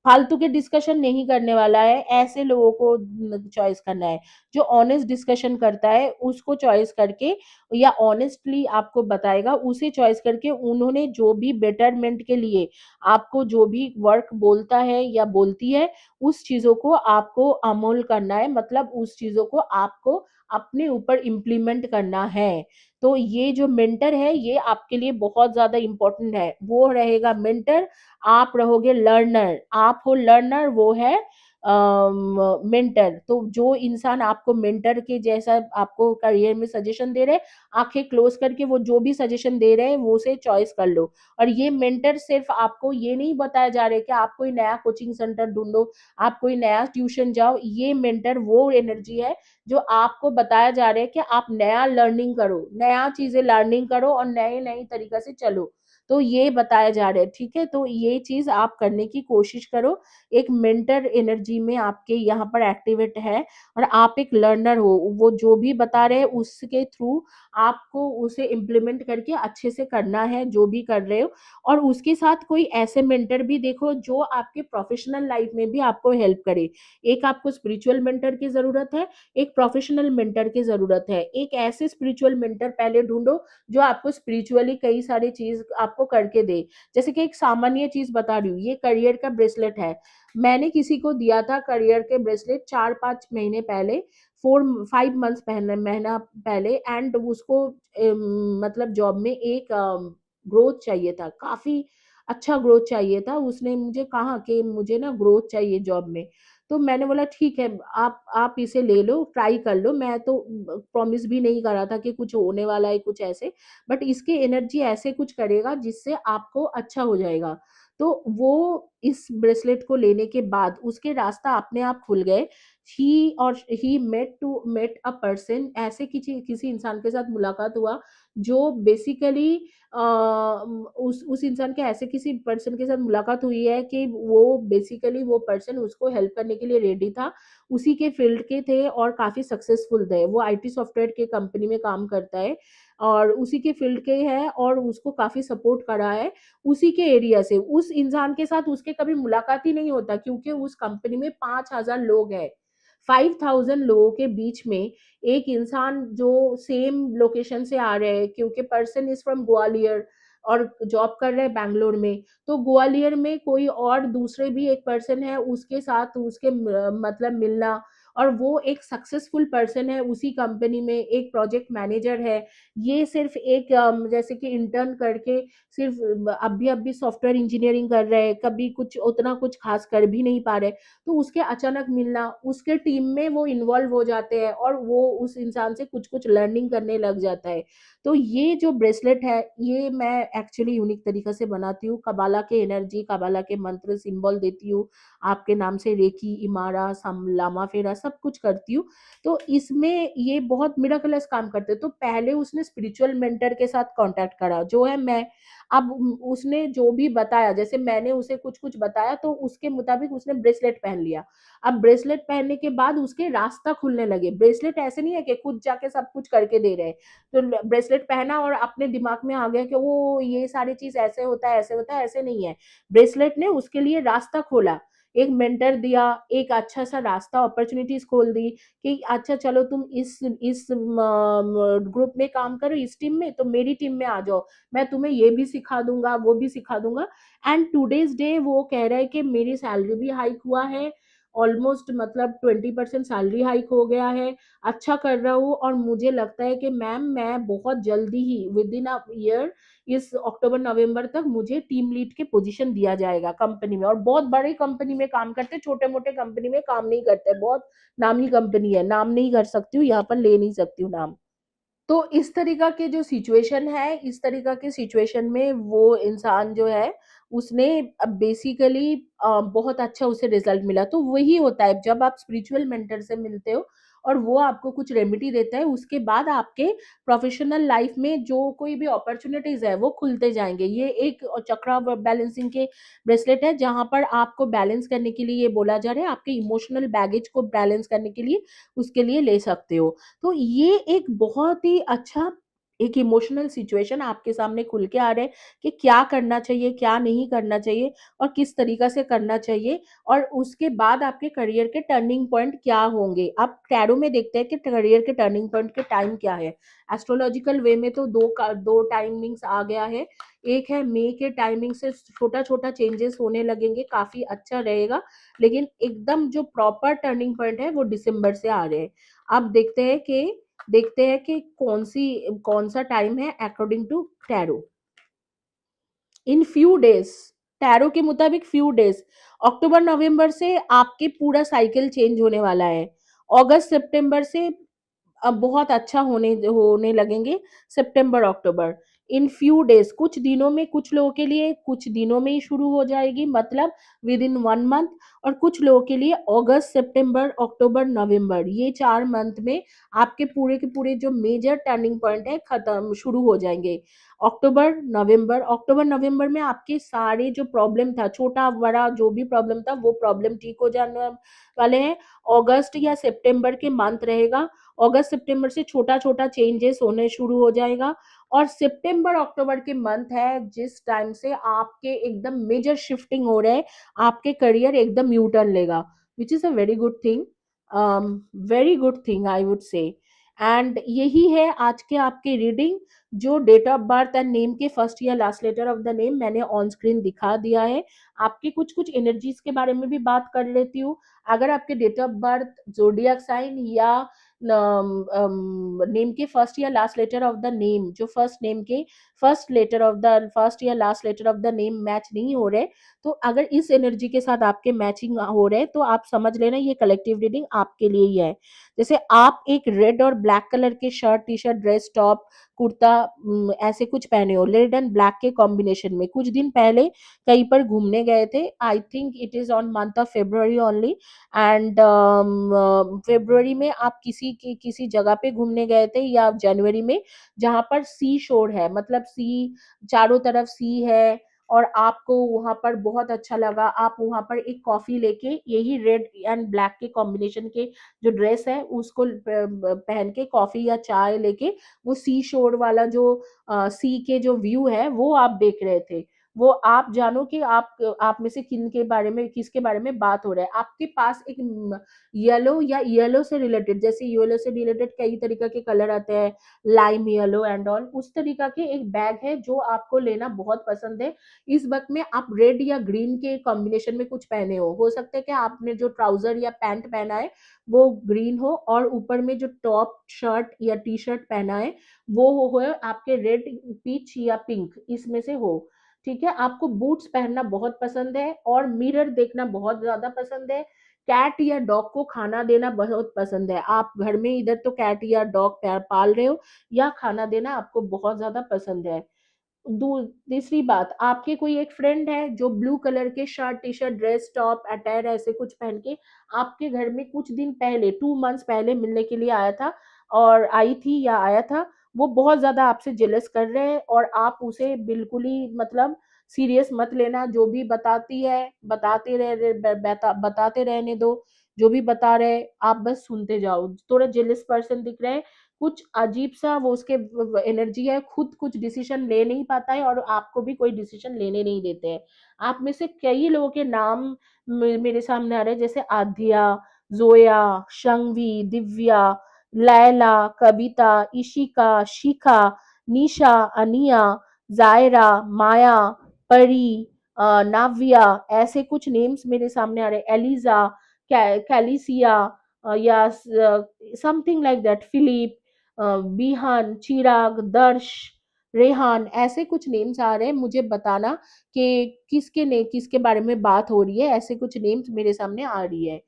फालतू के डिस्कशन नहीं करने वाला है, ऐसे लोगों को चॉइस करना है। जो ऑनेस्ट डिस्कशन करता है उसको चॉइस करके या ऑनेस्टली आपको बताएगा, उसे चॉइस करके उन्होंने जो भी बेटरमेंट के लिए आपको जो भी वर्क बोलता है या बोलती है, उस चीजों को आपको अमूल करना है, मतलब उस चीजों को आपको अपने ऊपर इम्प्लीमेंट करना है। तो ये जो मेंटर है ये आपके लिए बहुत ज्यादा इंपॉर्टेंट है, वो रहेगा मेंटर, आप रहोगे लर्नर। आप हो लर्नर, वो है मेंटर। तो जो इंसान आपको मेंटर के जैसा आपको करियर में सजेशन दे रहे हैं, आंखें क्लोज करके वो जो भी सजेशन दे रहे हैं वो से चॉइस कर लो। और ये मेंटर सिर्फ आपको ये नहीं बताया जा रहा है कि आप कोई नया कोचिंग सेंटर ढूंढो, आप कोई नया ट्यूशन जाओ। ये मेंटर वो एनर्जी है जो आपको बताया जा रहा है कि आप नया लर्निंग करो, नया चीजें लर्निंग करो और नए नए तरीका से चलो। तो ये बताया जा रहा है, ठीक है। तो ये चीज आप करने की कोशिश करो। एक मेंटर एनर्जी में आपके यहाँ पर एक्टिवेट है और आप एक लर्नर हो, वो जो भी बता रहे हैं उसके थ्रू आपको उसे इम्प्लीमेंट करके अच्छे से करना है जो भी कर रहे हो। और उसके साथ कोई ऐसे मेंटर भी देखो जो आपके प्रोफेशनल लाइफ में भी आपको हेल्प करे। एक आपको स्पिरिचुअल मेंटर की जरूरत है, एक प्रोफेशनल मेंटर की जरूरत है। एक ऐसे स्पिरिचुअल मेंटर पहले ढूंढो जो आपको स्पिरिचुअली कई सारी चीज आपको करके दे। जैसे कि एक सामान्य चीज बता रही हूँ, ये करियर का ब्रेसलेट है। मैंने किसी को दिया था करियर के ब्रेसलेट 4-5 महीने पहले, 4-5 मंथ्स पहले, महीना पहले, एंड उसको मतलब जॉब में एक ग्रोथ चाहिए था, काफी अच्छा ग्रोथ चाहिए था। उसने मुझे कहा कि मुझे ना ग्रोथ चाहिए जॉब में। तो मैंने बोला ठीक है, आप इसे ले लो, ट्राई कर लो। मैं तो प्रॉमिस भी नहीं करा था कि कुछ होने वाला है कुछ ऐसे, बट इसके एनर्जी ऐसे कुछ करेगा जिससे आपको अच्छा हो जाएगा। तो वो इस ब्रेसलेट को लेने के बाद उसके रास्ता अपने आप खुल गए। ही मेट अ पर्सन, ऐसे किसी किसी इंसान के साथ मुलाकात हुआ जो बेसिकली उस इंसान के ऐसे किसी पर्सन के साथ मुलाकात हुई है कि वो बेसिकली वो पर्सन उसको हेल्प करने के लिए रेडी था, उसी के फील्ड के थे और काफी सक्सेसफुल थे। वो आईटी सॉफ्टवेयर के कंपनी में काम करता है और उसी के फील्ड के है और उसको काफी सपोर्ट करा है उसी के एरिया से। उस इंसान के साथ उसके कभी मुलाकात ही नहीं होता क्योंकि उस कंपनी में 5,000 लोग हैं, 5,000 लोगों के बीच में एक इंसान जो सेम लोकेशन से आ रहे हैं, क्योंकि पर्सन इज फ्रॉम ग्वालियर और जॉब कर रहे हैं बैंगलोर में, तो ग्वालियर में कोई और दूसरे भी एक पर्सन है, उसके साथ उसके मतलब मिलना, और वो एक सक्सेसफुल पर्सन है उसी कंपनी में, एक प्रोजेक्ट मैनेजर है, ये सिर्फ एक जैसे कि इंटर्न करके सिर्फ अभी अभी सॉफ्टवेयर इंजीनियरिंग कर रहे हैं, कभी कुछ उतना कुछ खास कर भी नहीं पा रहे, तो उसके अचानक मिलना, उसके टीम में वो इन्वॉल्व हो जाते हैं और वो उस इंसान से कुछ कुछ लर्निंग करने लग जाता है। तो ये जो ब्रेसलेट है, ये मैं एक्चुअली यूनिक तरीके से बनाती हूँ, कबाला के एनर्जी, कबाला के मंत्र सिंबल देती हूँ आपके नाम से, रेकी, इमारा, लामा फेरा सब कुछ करती हूँ। तो इसमें ये बहुत मिराकलस काम करते हैं। तो पहले उसने स्पिरिचुअल मेंटर के साथ कांटेक्ट करा जो है मैं। अब उसने जो भी बताया, जैसे मैंने उसे कुछ कुछ बताया, तो उसके मुताबिक उसने ब्रेसलेट पहन लिया। अब ब्रेसलेट पहनने के बाद उसके रास्ता खुलने लगे। ब्रेसलेट ऐसे नहीं है कि खुद जाके सब कुछ करके दे रहे हैं। तो ब्रेसलेट पहना और अपने दिमाग में आ गया कि वो ये सारी चीज ऐसे होता है, ऐसे होता है, ऐसे नहीं है। ब्रेसलेट ने उसके लिए रास्ता खोला, एक मेंटर दिया, एक अच्छा सा रास्ता, अपॉर्चुनिटीज खोल दी कि अच्छा चलो तुम इस ग्रुप में काम करो, इस टीम में, तो मेरी टीम में आ जाओ, मैं तुम्हें ये भी सिखा दूंगा, वो भी सिखा दूंगा। एंड टूडेज डे वो कह रहा है कि मेरी सैलरी भी हाइक हुआ है, ऑलमोस्ट मतलब 20% सैलरी हाइक हो गया है, अच्छा कर रहा हूँ, और मुझे लगता है कि मैम मैं बहुत जल्दी ही विद इन अ ईयर, इस अक्टूबर नवंबर तक मुझे टीम लीड के पोजीशन दिया जाएगा कंपनी में। और बहुत बड़ी कंपनी में काम करते, छोटे मोटे कंपनी में काम नहीं करते, बहुत नामी कंपनी है, नाम नहीं कर सकती हूँ यहाँ पर, ले नहीं सकती हूँ नाम। तो इस तरीका के जो सिचुएशन है, इस तरीका के सिचुएशन में वो इंसान जो है, उसने बेसिकली बहुत अच्छा उसे रिजल्ट मिला। तो वही होता है जब आप स्पिरिचुअल मेंटर से मिलते हो और वो आपको कुछ रेमेडी देता है, उसके बाद आपके प्रोफेशनल लाइफ में जो कोई भी अपॉर्चुनिटीज है वो खुलते जाएंगे। ये एक चक्रा बैलेंसिंग के ब्रेसलेट है, जहां पर आपको बैलेंस करने के लिए ये बोला जा रहा है, आपके इमोशनल बैगेज को बैलेंस करने के लिए उसके लिए ले सकते हो। तो ये एक बहुत ही अच्छा एक इमोशनल सिचुएशन आपके सामने खुल के आ रहा है कि क्या करना चाहिए, क्या नहीं करना चाहिए, और किस तरीका से करना चाहिए, और उसके बाद आपके करियर के टर्निंग पॉइंट क्या होंगे। आप टैरो में देखते हैं कि करियर के टर्निंग पॉइंट के टाइम क्या है। एस्ट्रोलॉजिकल वे में तो दो टाइमिंग्स आ गया है। एक है मई के टाइमिंग से छोटा छोटा चेंजेस होने लगेंगे, काफी अच्छा रहेगा, लेकिन एकदम जो प्रॉपर टर्निंग पॉइंट है वो दिसंबर से आ रहे हैं। अब देखते हैं कि कौन सा टाइम है according to tarot. In few days, tarot के मुताबिक फ्यू डेज, अक्टूबर नवंबर से आपके पूरा साइकिल चेंज होने वाला है। अगस्त सितंबर से अब बहुत अच्छा होने होने लगेंगे, सितंबर अक्टूबर। इन फ्यू डेज, कुछ दिनों में, कुछ लोगों के लिए कुछ दिनों में ही शुरू हो जाएगी, मतलब विद इन 1 मंथ। और कुछ लोगों के लिए अगस्त सितंबर अक्टूबर नवंबर, ये 4 मंथ में आपके पूरे के पूरे जो मेजर टर्निंग पॉइंट है खत्म शुरू हो जाएंगे। अक्टूबर नवंबर में आपके सारे जो प्रॉब्लम था, छोटा बड़ा जो भी प्रॉब्लम था, वो प्रॉब्लम ठीक हो जाने वाले हैं। अगस्त या सितंबर के मंथ रहेगा, अगस्त सितंबर से छोटा छोटा चेंजेस होने शुरू हो जाएगा। और सितंबर अक्टूबर के मंथ है जिस टाइम से आपके एकदम मेजर शिफ्टिंग हो रहा है, आपके करियर एकदम यू टर्न लेगा, which is a very good thing, very good thing I would say. And यही है आज के आपके रीडिंग। जो date of birth and name के फर्स्ट या last letter of the name मैंने ऑन स्क्रीन दिखा दिया है। आपकी कुछ कुछ एनर्जीज के बारे में भी बात कर लेती हूँ। अगर आपके date of birth, zodiac sign या नेम के फर्स्ट या last letter of the name, जो फर्स्ट नेम के first letter of the first या last letter of the name match नहीं हो रहे, तो अगर इस एनर्जी के साथ आपके मैचिंग हो रहे, तो आप समझ लेना ये कलेक्टिव रीडिंग आपके लिए ही है। जैसे आप एक रेड और ब्लैक कलर के shirt, T shirt, dress, top, kurta, ऐसे कुछ पहने हो, रेड एंड ब्लैक के कॉम्बिनेशन में, कुछ दिन पहले कहीं पर घूमने गए थे, I think it is on month of February only. And फरवरी में आप किसी जगह पे घूमने गए थे, या जनवरी में, जहां पर सी शोर है, मतलब सी, चारों तरफ सी है, और आपको वहां पर बहुत अच्छा लगा। आप वहां पर एक कॉफी लेके, यही रेड एंड ब्लैक के कॉम्बिनेशन के जो ड्रेस है उसको पहन के, कॉफी या चाय लेके, वो सी शोर वाला जो सी के जो व्यू है वो आप देख रहे थे। वो आप जानो कि आप में से किसके बारे में बात हो रहा है। आपके पास एक येलो या येलो से रिलेटेड, जैसे येलो से रिलेटेड कई तरीके के कलर आते हैं, लाइम येलो एंड ऑल, उस तरीका के एक बैग है जो आपको लेना बहुत पसंद है। इस वक्त में आप रेड या ग्रीन के कॉम्बिनेशन में कुछ पहने हो सकता है कि आपने जो ट्राउजर या पैंट पहना है वो ग्रीन हो, और ऊपर में जो टॉप शर्ट या टी शर्ट पहना है वो हो आपके रेड, पीच या पिंक, इसमें से हो। ठीक है, आपको बूट्स पहनना बहुत पसंद है और मिरर देखना बहुत ज्यादा पसंद है। कैट या डॉग को खाना देना बहुत पसंद है। आप घर में इधर तो कैट या डॉग पाल रहे हो, या खाना देना आपको बहुत ज्यादा पसंद है। तीसरी बात, आपके कोई एक फ्रेंड है जो ब्लू कलर के shirt T shirt dress top attire ऐसे कुछ पहन के आपके घर में कुछ दिन पहले, 2 मंथ्स पहले मिलने के लिए आया था, और आई थी या आया था। वो बहुत ज्यादा आपसे जेलस कर रहे हैं, और आप उसे बिल्कुल ही मतलब सीरियस मत लेना। जो भी बताती है बताते रहने दो। जो भी बता रहे आप बस सुनते जाओ। थोड़ा जेलस पर्सन दिख रहे हैं, कुछ अजीब सा वो उसके एनर्जी है, खुद कुछ डिसीजन ले नहीं पाता है और आपको भी कोई डिसीजन लेने नहीं देते हैं। आप में से कई लोगों के नाम मेरे सामने आ रहे हैं, जैसे आध्या, जोया, शंवी, दिव्या, लैला, कविता, इशिका, शिखा, निशा, अनिया, जायरा, माया, परी, नाव्या, ऐसे कुछ नेम्स मेरे सामने आ रहे हैं। एलिजा, कैलिसिया, या समथिंग लाइक दैट, फिलिप, बिहान, चिराग, दर्श, रेहान, ऐसे कुछ नेम्स आ रहे हैं। मुझे बताना कि किसके बारे में बात हो रही है। ऐसे कुछ नेम्स मेरे सामने आ रही है।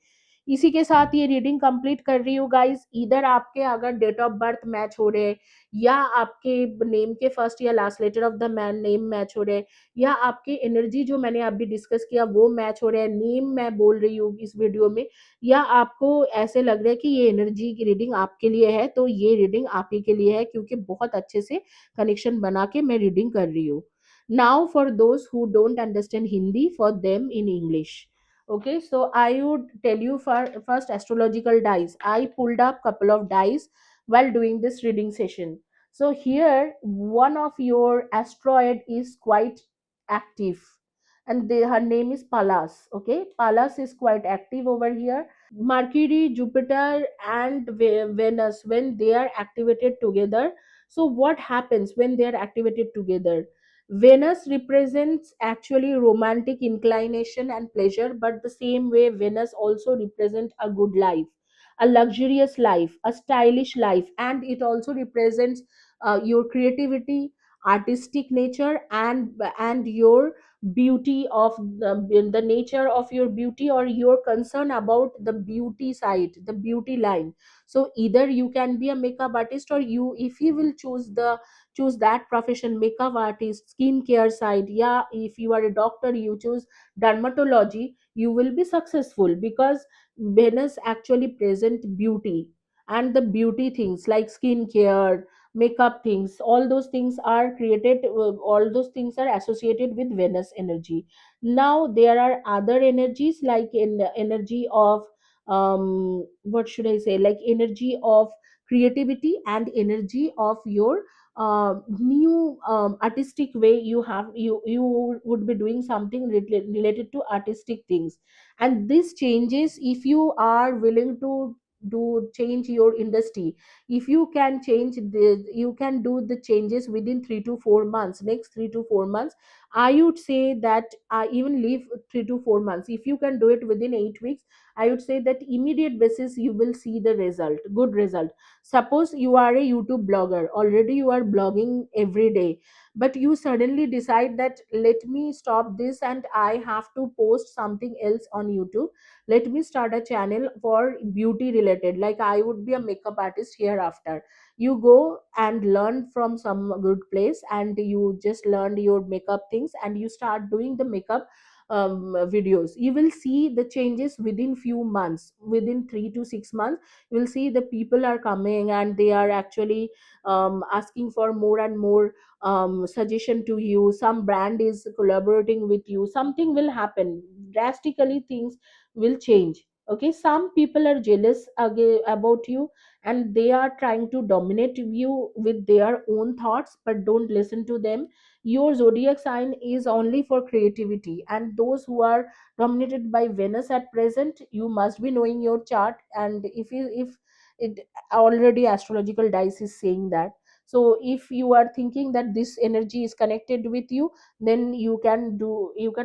इसी के साथ ये रीडिंग कंप्लीट कर रही हूँ गाइस। इधर आपके अगर डेट ऑफ बर्थ मैच हो रहे हैं, या आपके नेम के फर्स्ट या last letter of the man name match हो रहे हैं, या आपके एनर्जी जो मैंने अभी डिस्कस किया वो मैच हो रहे हैं, नेम मैं बोल रही हूँ इस वीडियो में, या आपको ऐसे लग रहा है कि ये एनर्जी की रीडिंग आपके लिए है, तो ये रीडिंग आप ही के लिए है, क्योंकि बहुत अच्छे से कनेक्शन बना के मैं रीडिंग कर रही हूँ। Now for those who don't understand Hindi, for them in English. Okay, so I would tell you first astrological dice. I pulled up couple of dice while doing this reading session. So here, one of your asteroid is quite active, and her name is Pallas. Okay, Pallas is quite active over here. Mercury, Jupiter, and Venus, when they are activated together. So what happens when they are activated together? Venus represents actually romantic inclination and pleasure, but the same way Venus also represents a good life, a luxurious life, a stylish life, and it also represents your creativity, artistic nature, and your beauty of the nature of your beauty, or your concern about the beauty side, the beauty line. So either you can be a makeup artist, or you, if you will choose that profession, makeup artist, skincare side. Yeah, if you are a doctor, you choose dermatology, you will be successful, because Venus actually present beauty, and the beauty things like skincare, makeup things, all those things are created, all those things are associated with Venus energy. Now there are other energies, like in the energy of what should I say, like energy of creativity and energy of your new artistic way. You would be doing something related to artistic things, and this changes if you are willing to do change your industry. If you can change you can do the changes within 3 to 4 months, next 3 to 4 months. I would say that even leave 3 to 4 months, if you can do it within 8 weeks, I would say that immediate basis you will see the result, good result. Suppose you are a YouTube blogger, already you are blogging every day, but you suddenly decide that let me stop this and I have to post something else on YouTube. Let me start a channel for beauty related, like I would be a makeup artist hereafter. You go and learn from some good place, and you just learn your makeup things, and you start doing the makeup videos. You will see the changes within few months, within 3 to 6 months. You will see the people are coming, and they are actually asking for more and more suggestion to you. Some brand is collaborating with you, something will happen drastically, things will change. Okay, some people are jealous about you, and they are trying to dominate you with their own thoughts, but don't listen to them. Your zodiac sign is only for creativity, and those who are dominated by Venus at present, you must be knowing your chart. And if it already astrological dice is saying that, so if you are thinking that this energy is connected with you, then you can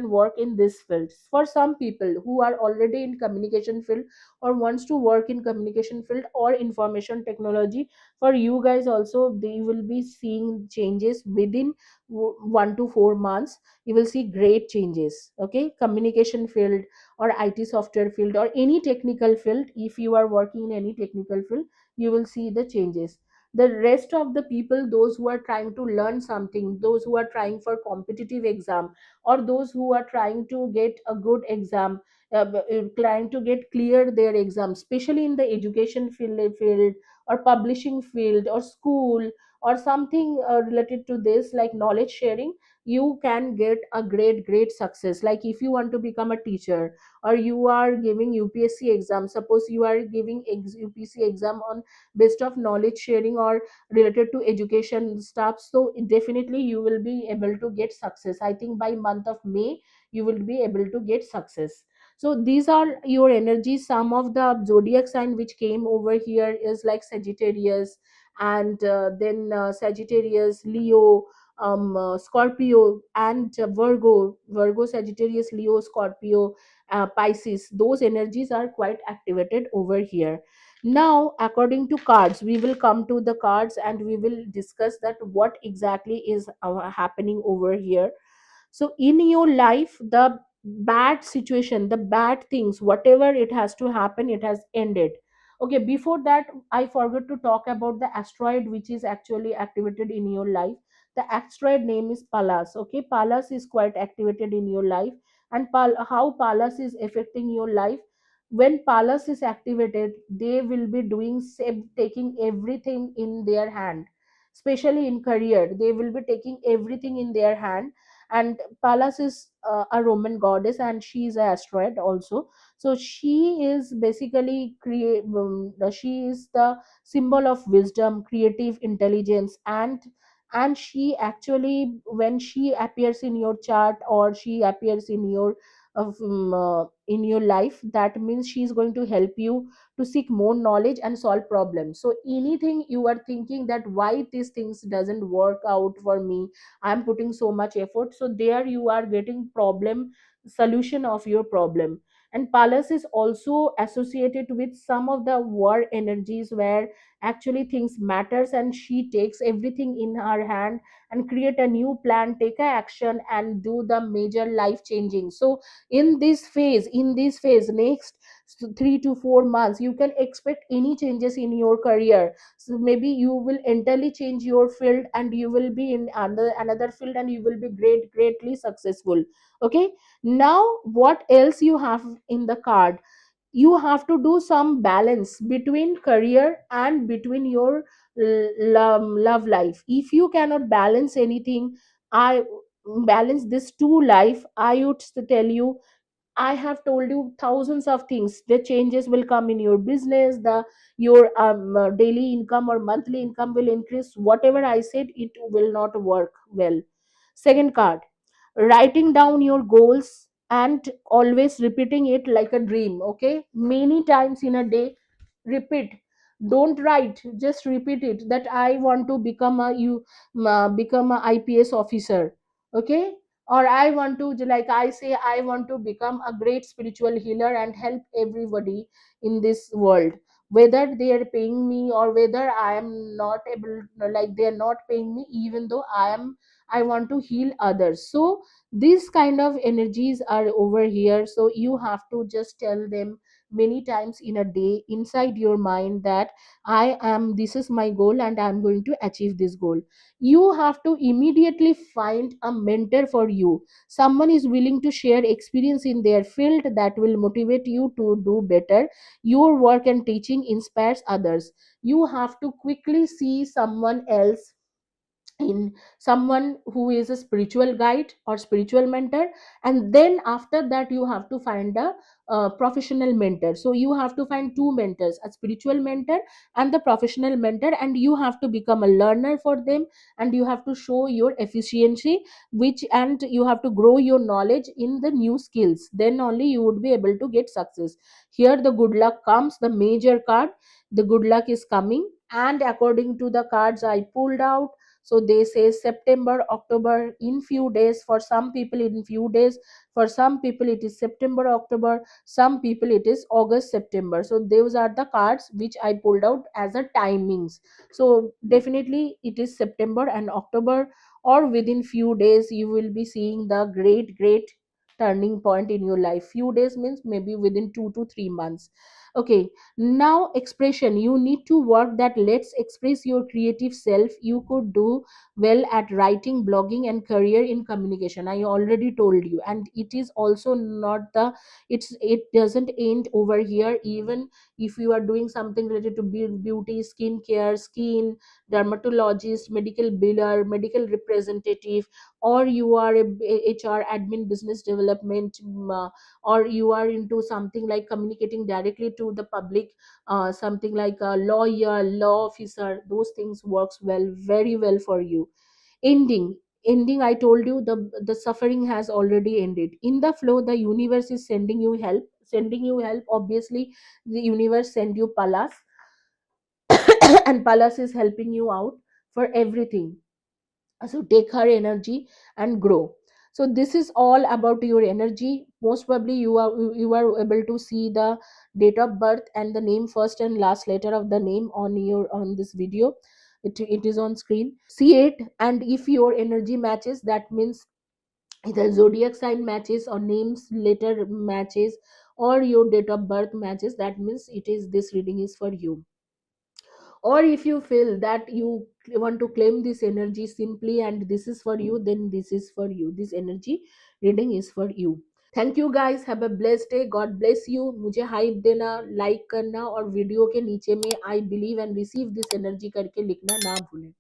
work in this field. For some people who are already in communication field or wants to work in communication field or information technology, for you guys also, they will be seeing changes within 1 to 4 months. You will see great changes. Okay, communication field or IT software field or any technical field, if you are working in any technical field, you will see the changes. The rest of the people, those who are trying to learn something, those who are trying for competitive exam, or those who are trying to get a good exam, trying to get clear their exam, especially in the education field or publishing field or school or something related to this, like knowledge sharing, you can get a great success. Like if you want to become a teacher, or you are giving UPSC exam, suppose you are giving UPSC exam on based of knowledge sharing or related to education stuff, so definitely you will be able to get success. I think by month of May you will be able to get success. So these are your energies. Some of the zodiac sign which came over here is like Sagittarius, and then Sagittarius, Leo, Scorpio, and Virgo, Sagittarius, Leo, Scorpio, Pisces. Those energies are quite activated over here. Now, according to cards, we will come to the cards and we will discuss that what exactly is happening over here. So in your life, the bad situation, the bad things, whatever it has to happen, it has ended. Okay, before that, I forgot to talk about the asteroid which is actually activated in your life. The asteroid name is Pallas. Okay, Pallas is quite activated in your life. And how Pallas is affecting your life: when Pallas is activated, they will be doing taking everything in their hand. Especially in career, they will be taking everything in their hand. And Pallas is a Roman goddess, and she is an asteroid also. So she is basically she is the symbol of wisdom, creative intelligence, and she actually, when she appears in your chart or she appears in your life, that means she is going to help you to seek more knowledge and solve problems. So anything you are thinking that why these things doesn't work out for me, I'm putting so much effort, so there you are getting problem solution of your problem. And Pallas is also associated with some of the war energies where actually things matters, and she takes everything in her hand and create a new plan, take a action, and do the major life changing. So in this phase, next 3 to 4 months, you can expect any changes in your career. So maybe you will entirely change your field and you will be in another field and you will be greatly successful. Okay, now what else you have in the card? You have to do some balance between career and between your love life. If you cannot balance anything, I balance this two life, I would tell you, I have told you thousands of things. The changes will come in your business, the your daily income or monthly income will increase. Whatever I said, it will not work well. Second card, writing down your goals and always repeating it like a dream. Okay, many times in a day, repeat. Don't write, just repeat it. That I want to become become a IPS officer. Okay, or I want to, like I say, I want to become a great spiritual healer and help everybody in this world, whether they are paying me or whether I am not able, like they are not paying me, even though I want to heal others. So these kind of energies are over here, so you have to just tell them many times in a day inside your mind that I am, this is my goal and I'm going to achieve this goal. You have to immediately find a mentor for you, someone is willing to share experience in their field that will motivate you to do better. Your work and teaching inspires others. You have to quickly see someone else in someone who is a spiritual guide or spiritual mentor, and then after that you have to find a professional mentor. So you have to find two mentors, a spiritual mentor and the professional mentor, and you have to become a learner for them, and you have to show your efficiency, which, and you have to grow your knowledge in the new skills, then only you would be able to get success. Here the good luck comes, the major card, the good luck is coming. And according to the cards I pulled out, so they say September, October, in few days. For some people in few days, for some people it is September, October, some people it is August, September. So those are the cards which I pulled out as a timings. So definitely it is September and October, or within few days you will be seeing the great turning point in your life. Few days means maybe within 2 to 3 months. Okay, now expression, you need to work that. Let's express your creative self. You could do well at writing, blogging, and career in communication, I already told you. And it is also not the, it doesn't end over here. Even if you are doing something related to beauty, skin care, skin dermatologist, medical biller, medical representative, or you are a HR admin, business development, or you are into something like communicating directly to the public, something like a lawyer, law officer, those things works well, very well for you. Ending, I told you, the suffering has already ended. In the flow, the universe is sending you help, sending you help. Obviously the universe send you Palas, and Palas is helping you out for everything. So take her energy and grow. So this is all about your energy. Most probably you are able to see the date of birth and the name, first and last letter of the name on your, on this video. It is on screen, see it. And if your energy matches, that means either zodiac sign matches or names letter matches, or your date of birth matches, that means it is, this reading is for you. Or if you feel that you want to claim this energy simply and this is for you, then this is for you, this energy reading is for you. Thank you guys, have a blessed day, God bless you. मुझे hype देना, like करना, और video के नीचे में I believe and receive this energy करके लिखना ना भूलें.